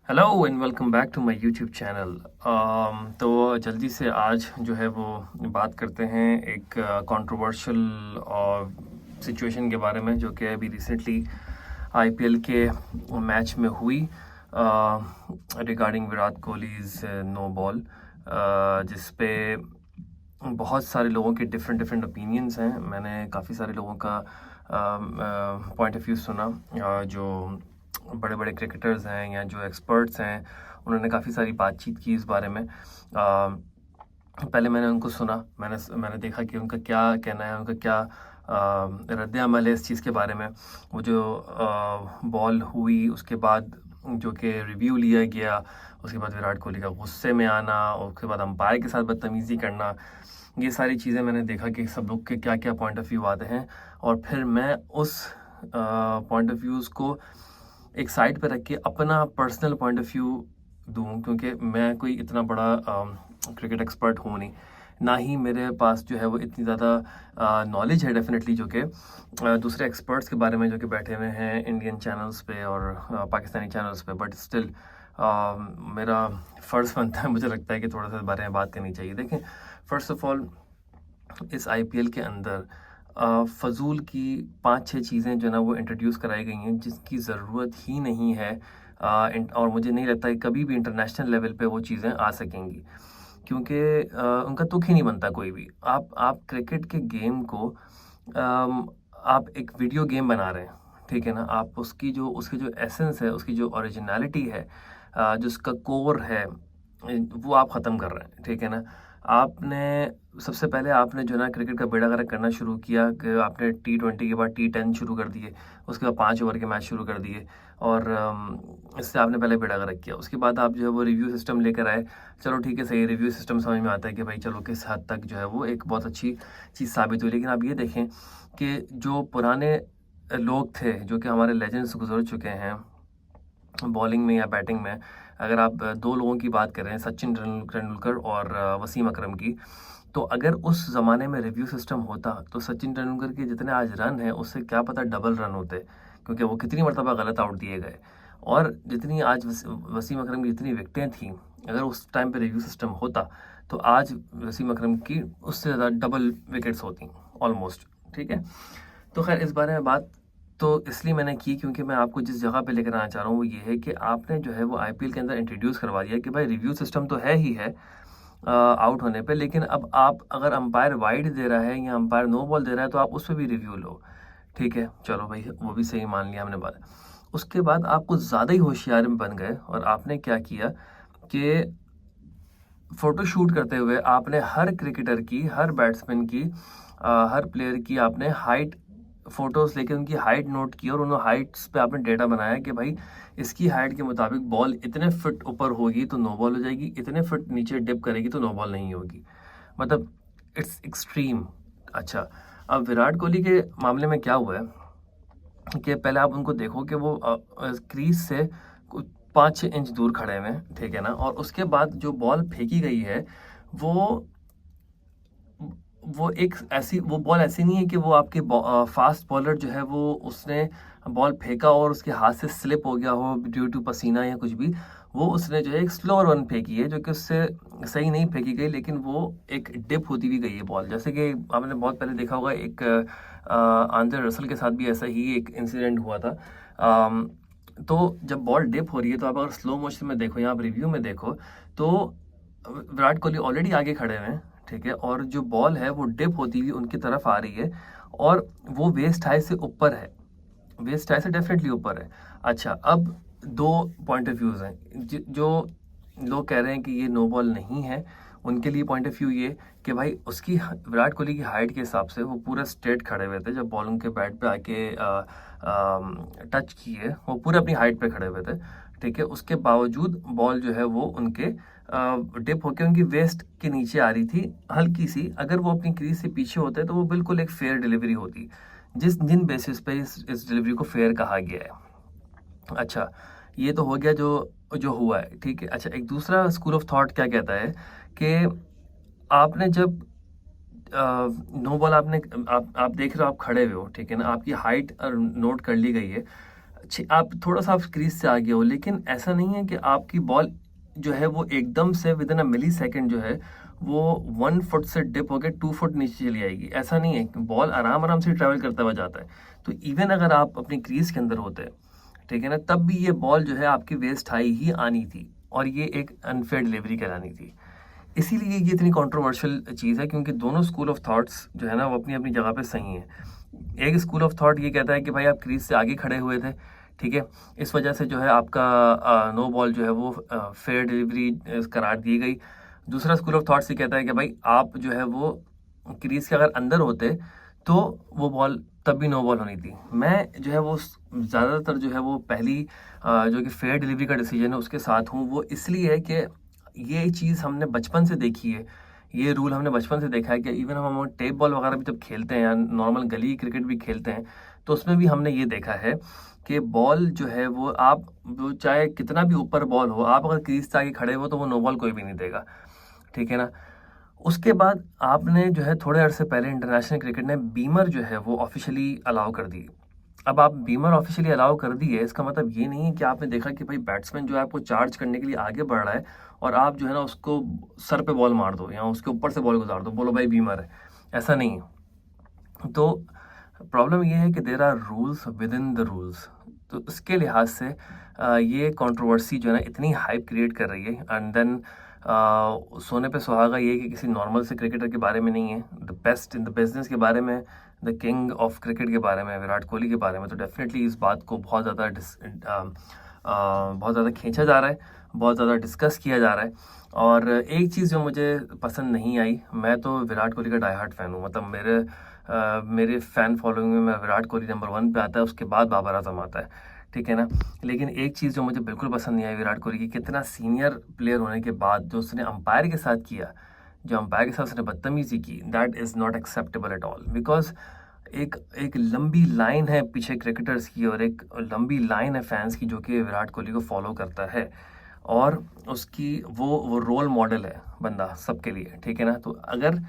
Hello and welcome back to my YouTube channel. तो जल्दी से आज जो है वो बात करते हैं एक कंट्रोवर्शियल सिचुएशन के बारे में, जो कि अभी रिसेंटली आईपीएल के मैच में हुई regarding Virat Kohli's no ball, जिस पे बहुत सारे लोगों के डिफरेंट डिफरेंट ओपिनियंस हैं। मैंने काफ़ी सारे लोगों का पॉइंट ऑफ व्यू सुना, जो बड़े बड़े क्रिकेटर्स हैं या जो एक्सपर्ट्स हैं, उन्होंने काफ़ी सारी बातचीत की इस बारे में। पहले मैंने उनको सुना, मैंने देखा कि उनका क्या कहना है, उनका क्या रद्द अमल है इस चीज़ के बारे में। वो जो बॉल हुई उसके बाद जो कि रिव्यू लिया गया, उसके बाद विराट कोहली का गुस्से में आना और उसके बाद अंपायर के साथ बदतमीज़ी करना, ये सारी चीज़ें मैंने देखा कि सब लोग के क्या क्या पॉइंट ऑफ व्यू आते हैं। और फिर मैं उस पॉइंट ऑफ व्यूज़ को एक साइड पे रख के अपना पर्सनल पॉइंट ऑफ व्यू दूँ, क्योंकि मैं कोई इतना बड़ा क्रिकेट एक्सपर्ट हूँ नहीं, ना ही मेरे पास जो है वो इतनी ज़्यादा नॉलेज है डेफिनेटली, जो कि दूसरे एक्सपर्ट्स के बारे में जो कि बैठे हुए हैं इंडियन चैनल्स पे और पाकिस्तानी चैनल्स पे। बट स्टिल मेरा फ़र्ज़ बनता है, मुझे लगता है कि थोड़ा सा इस बारे में बात करनी चाहिए। देखें, फ़र्स्ट ऑफ ऑल इस आईपीएल के अंदर फ़ज़ूल की 5-6 चीज़ें जो है ना वो इंट्रोड्यूस कराई गई हैं, जिसकी ज़रूरत ही नहीं है। और मुझे नहीं लगता कि कभी भी इंटरनेशनल लेवल पे वो चीज़ें आ सकेंगी, क्योंकि उनका तुक ही नहीं बनता कोई भी। आप क्रिकेट के गेम को आप एक वीडियो गेम बना रहे हैं, ठीक है ना? आप उसकी जो एसेंस है, उसकी जो ओरिजिनलिटी है, जो उसका कोर है, वो आप ख़त्म कर रहे हैं, ठीक है ना? सबसे पहले आपने जो है ना क्रिकेट का बेड़ा गर्क करना शुरू किया कि आपने T20 के बाद T10 शुरू कर दिए, उसके बाद 5 ओवर के मैच शुरू कर दिए और इससे आपने पहले बेड़ा गर्क किया। उसके बाद आप जो है वो रिव्यू सिस्टम लेकर आए। चलो ठीक है, सही, रिव्यू सिस्टम समझ में आता है कि भाई चलो किस हद तक जो है वो एक बहुत अच्छी चीज़ साबित हुई। लेकिन आप ये देखें कि जो पुराने लोग थे, जो कि हमारे लेजेंड्स गुजर चुके हैं बॉलिंग में या बैटिंग में, अगर आप 2 लोगों की बात कर रहे हैं, सचिन तेंदुलकर और वसीम अकरम की, तो अगर उस ज़माने में रिव्यू सिस्टम होता तो सचिन तेंदुलकर के जितने आज रन हैं उससे क्या पता डबल रन होते, क्योंकि वो कितनी मरतबा गलत आउट दिए गए। और जितनी आज वसीम अकरम की जितनी विकेटें थीं, अगर उस टाइम पे रिव्यू सिस्टम होता तो आज वसीम अकरम की उससे ज़्यादा डबल विकेट्स होती ऑलमोस्ट, ठीक है? तो खैर इस बारे में बात तो इसलिए मैंने की क्योंकि मैं आपको जिस जगह पे लेकर आना चाह रहा हूँ वो ये है कि आपने जो है वो आईपीएल के अंदर इंट्रोड्यूस करवा दिया कि भाई रिव्यू सिस्टम तो है ही है आउट होने पे, लेकिन अब आप अगर अंपायर वाइड दे रहा है या अंपायर नो बॉल दे रहा है तो आप उस पर भी रिव्यू लो। ठीक है, चलो भाई, वो भी सही मान लिया हमने बात। उसके बाद आप कुछ ज़्यादा ही होशियार बन गए और आपने क्या किया कि फ़ोटो शूट करते हुए आपने हर क्रिकेटर की, हर बैट्समैन की, हर प्लेयर की आपने हाइट फ़ोटोज़ लेके उनकी हाइट नोट की और उन हाइट्स पे आपने डेटा बनाया कि भाई इसकी हाइट के मुताबिक बॉल इतने फिट ऊपर होगी तो नो बॉल हो जाएगी, इतने फिट नीचे डिप करेगी तो नो बॉल नहीं होगी। मतलब इट्स एक्सट्रीम। अच्छा, अब विराट कोहली के मामले में क्या हुआ है कि पहले आप उनको देखो कि वो क्रीज से कुछ 5-6 इंच दूर खड़े हुए हैं, ठीक है ना? और उसके बाद जो बॉल फेंकी गई है वो वो बॉल ऐसी नहीं है कि वो आपके फास्ट बॉलर जो है वो उसने बॉल फेंका और उसके हाथ से स्लिप हो गया हो ड्यू टू पसीना या कुछ भी। वो उसने जो है एक स्लोअर वन फेंकी है, जो कि उससे सही नहीं फेंकी गई, लेकिन वो एक डिप होती हुई गई है बॉल। जैसे कि आपने बहुत पहले देखा होगा, एक आंद्रे रसल के साथ भी ऐसा ही एक इंसिडेंट हुआ था। तो जब बॉल डिप हो रही है तो आप अगर स्लो मोशन में देखो या आप रिव्यू में देखो तो विराट कोहली ऑलरेडी आगे खड़े हुए हैं, ठीक है? और जो बॉल है वो डिप होती हुई उनकी तरफ आ रही है और वो वेस्ट हाई से ऊपर है, वेस्ट हाई से डेफिनेटली ऊपर है। अच्छा, अब 2 पॉइंट ऑफ व्यूज़ हैं। जो लोग कह रहे हैं कि ये नो बॉल नहीं है, उनके लिए पॉइंट ऑफ व्यू ये कि भाई उसकी विराट कोहली की हाइट के हिसाब से वो पूरा स्ट्रेट खड़े हुए थे। जब बॉल उनके बैट पे आके टच किए, वो पूरे अपनी हाइट पे खड़े हुए थे, ठीक है? उसके बावजूद बॉल जो है वो उनके डिप होके उनकी वेस्ट के नीचे आ रही थी हल्की सी। अगर वो अपनी क्रीज से पीछे होते तो वो बिल्कुल एक फेयर डिलीवरी होती, जिन बेसिस पे इस डिलीवरी को फेयर कहा गया है। अच्छा, ये तो हो गया जो जो हुआ है, ठीक है? अच्छा, एक दूसरा स्कूल ऑफ थॉट क्या कहता है कि आपने जब नो बॉल आपने आप देख रहे हो, आप खड़े हुए हो, ठीक है ना? आपकी हाइट नोट कर ली गई है। आप थोड़ा-सा आप क्रीज़ से आगे हो, लेकिन ऐसा नहीं है कि आपकी बॉल जो है वो एकदम से विदिन अ मिली सेकंड जो है वो 1 फुट से डिप होके 2 फुट नीचे चली आएगी। ऐसा नहीं है, बॉल आराम-आराम से ट्रैवल करता हुआ जाता है। तो इवन अगर आप अपनी क्रीज़ के अंदर होते, ठीक है ना, तब भी ये बॉल जो है आपकी वेस्ट हाई ही आनी थी और ये एक अनफेयर डिलीवरी कहलानी थी। इसीलिए ये इतनी कंट्रोवर्शियल चीज़ है, क्योंकि दोनों स्कूल ऑफ थॉट्स जो है ना वो अपनी-अपनी जगह पे सही हैं। एक स्कूल ऑफ थॉट ये कहता है कि भाई आप क्रीज़ से आगे खड़े हुए थे, ठीक है? इस वजह से जो है आपका नो बॉल जो है वो फेयर डिलीवरी करार दी गई। दूसरा स्कूल ऑफ थॉट्स ये कहता है कि भाई आप जो है वो क्रीज़ के अगर अंदर होते तो वो बॉल तब भी नो बॉल होनी थी। मैं जो है वो ज़्यादातर जो है वो पहली जो कि फेयर डिलीवरी का डिसीजन है उसके साथ हूँ। वो इसलिए है कि ये चीज़ हमने बचपन से देखी है, ये रूल हमने बचपन से देखा है कि इवन हम टेप बॉल वगैरह भी जब खेलते हैं या नॉर्मल गली क्रिकेट भी खेलते हैं, तो उसमें भी हमने ये देखा है कि बॉल जो है वो चाहे कितना भी ऊपर बॉल हो, आप अगर क्रीज से आगे खड़े हो तो वो नो बॉल कोई भी नहीं देगा, ठीक है ना। उसके बाद आपने जो है थोड़े अरसे पहले इंटरनेशनल क्रिकेट ने बीमर जो है वो ऑफिशियली अलाउ कर दी। अब आप बीमर ऑफिशियली अलाउ कर दी है, इसका मतलब ये नहीं है कि आपने देखा कि भाई बैट्समैन जो है आपको चार्ज करने के लिए आगे बढ़ रहा है और आप जो है ना उसको सर पे बॉल मार दो या उसके ऊपर से बॉल गुजार दो, बोलो भाई बीमर है। ऐसा नहीं है। तो प्रॉब्लम ये है कि there are rules within the rules. तो उसके लिहाज से ये कंट्रोवर्सी जो है ना इतनी हाइप क्रिएट कर रही है। एंड देन सोने पे सुहागा ये कि किसी नॉर्मल से क्रिकेटर के बारे में नहीं है, the best in the business के बारे में, द किंग ऑफ क्रिकेट के बारे में, विराट कोहली के बारे में। तो डेफिनेटली इस बात को बहुत ज़्यादा खींचा जा रहा है, बहुत ज़्यादा डिस्कस किया जा रहा है। और एक चीज़ जो मुझे पसंद नहीं आई, मैं तो विराट कोहली का डाई हार्ट फ़ैन हूँ। मतलब मेरे फ़ैन फॉलोइंग में विराट कोहली नंबर 1 पे आता है, उसके बाद बाबर आजम आता है, ठीक है ना। लेकिन एक चीज़ जो मुझे बिल्कुल पसंद नहीं आई विराट कोहली की, कितना सीनियर प्लेयर होने के बाद जो उसने अंपायर के साथ किया, जो अंपायर के साथ उसने बदतमीज़ी की, that is not acceptable at all. Because एक लंबी लाइन है पीछे क्रिकेटर्स की और एक लंबी लाइन है फैंस की जो कि विराट कोहली को फॉलो करता है, और उसकी वो रोल मॉडल है बंदा सबके लिए, ठीक है ना। तो अगर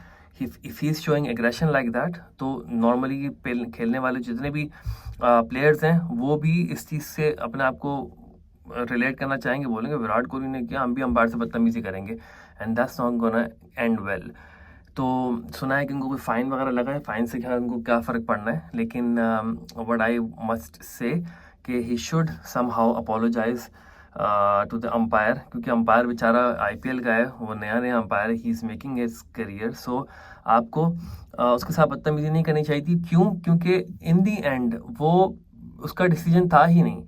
if he is showing aggression like that, तो नॉर्मली खेलने वाले जितने भी प्लेयर्स हैं वो भी इस चीज़ से अपने आप को रिलेट करना चाहेंगे, बोलेंगे विराट कोहली ने किया, हम भी अंपायर से बदतमीजी करेंगे, and that's not gonna and well. तो सुना है कि उनको कोई फ़ाइन वगैरह लगा है, फ़ाइन से क्या उनको क्या फ़र्क पड़ना है, लेकिन व्हाट आई मस्ट से कि he should somehow apologise to the umpire, क्योंकि अंपायर बेचारा आईपीएल का है, वो नया अंपायर है, he is making his career. So आपको उसके साथ बदतमीजी नहीं करनी चाहिए थी। क्यों? क्योंकि इन दी एंड वो उसका डिसीजन था ही नहीं,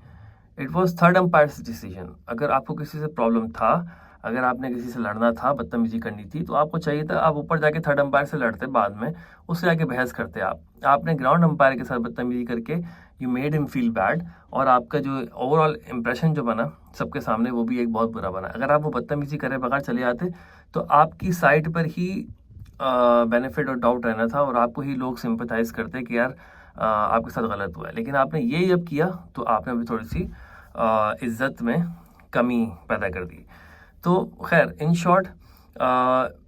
it was third umpires decision. अगर आपको किसी से प्रॉब्लम था, अगर आपने किसी से लड़ना था, बदतमीजी करनी थी, तो आपको चाहिए था आप ऊपर जाके थर्ड अंपायर से लड़ते, बाद में उससे आके बहस करते। आपने ग्राउंड अंपायर के साथ बदतमीजी करके you made him feel bad, और आपका जो ओवरऑल इंप्रेशन जो बना सबके सामने वो भी एक बहुत बुरा बना। अगर आप वो बदतमीजी करे बगैर चले आते तो आपकी साइड पर ही बेनिफिट और डाउट रहना था और आपको ही लोग सिंपथाइज करते कि यार आपके साथ गलत हुआ है। लेकिन आपने ये जब किया तो आपने भी थोड़ी सी इज्जत में कमी पैदा कर दी। तो खैर in short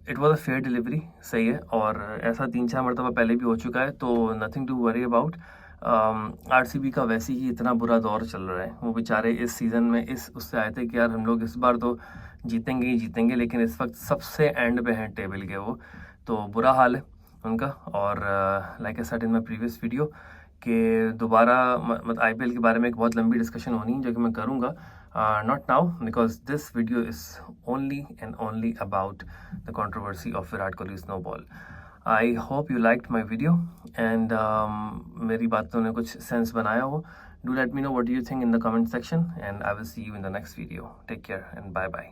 it was a fair delivery, सही है, और ऐसा 3-4 मरतबा पहले भी हो चुका है, तो nothing to worry about. RCB का वैसे ही इतना बुरा दौर चल रहा है, वो बेचारे इस सीज़न में उससे आए थे कि यार हम लोग इस बार तो जीतेंगे ही जीतेंगे, लेकिन इस वक्त सबसे एंड पे हैं टेबल के वो, तो बुरा हाल है उनका। और like I said in my previous video कि दोबारा मतलब आईपीएल के बारे में एक बहुत लंबी डिस्कशन होनी है जो कि मैं करूँगा, not now, because this video is only and only about the controversy of Virat Kohli's no ball. I hope you liked my video and मेरी बातों ने कुछ सेंस बनाया हो. Do let me know what you think in the comment section, and I will see you in the next video. Take care and bye bye.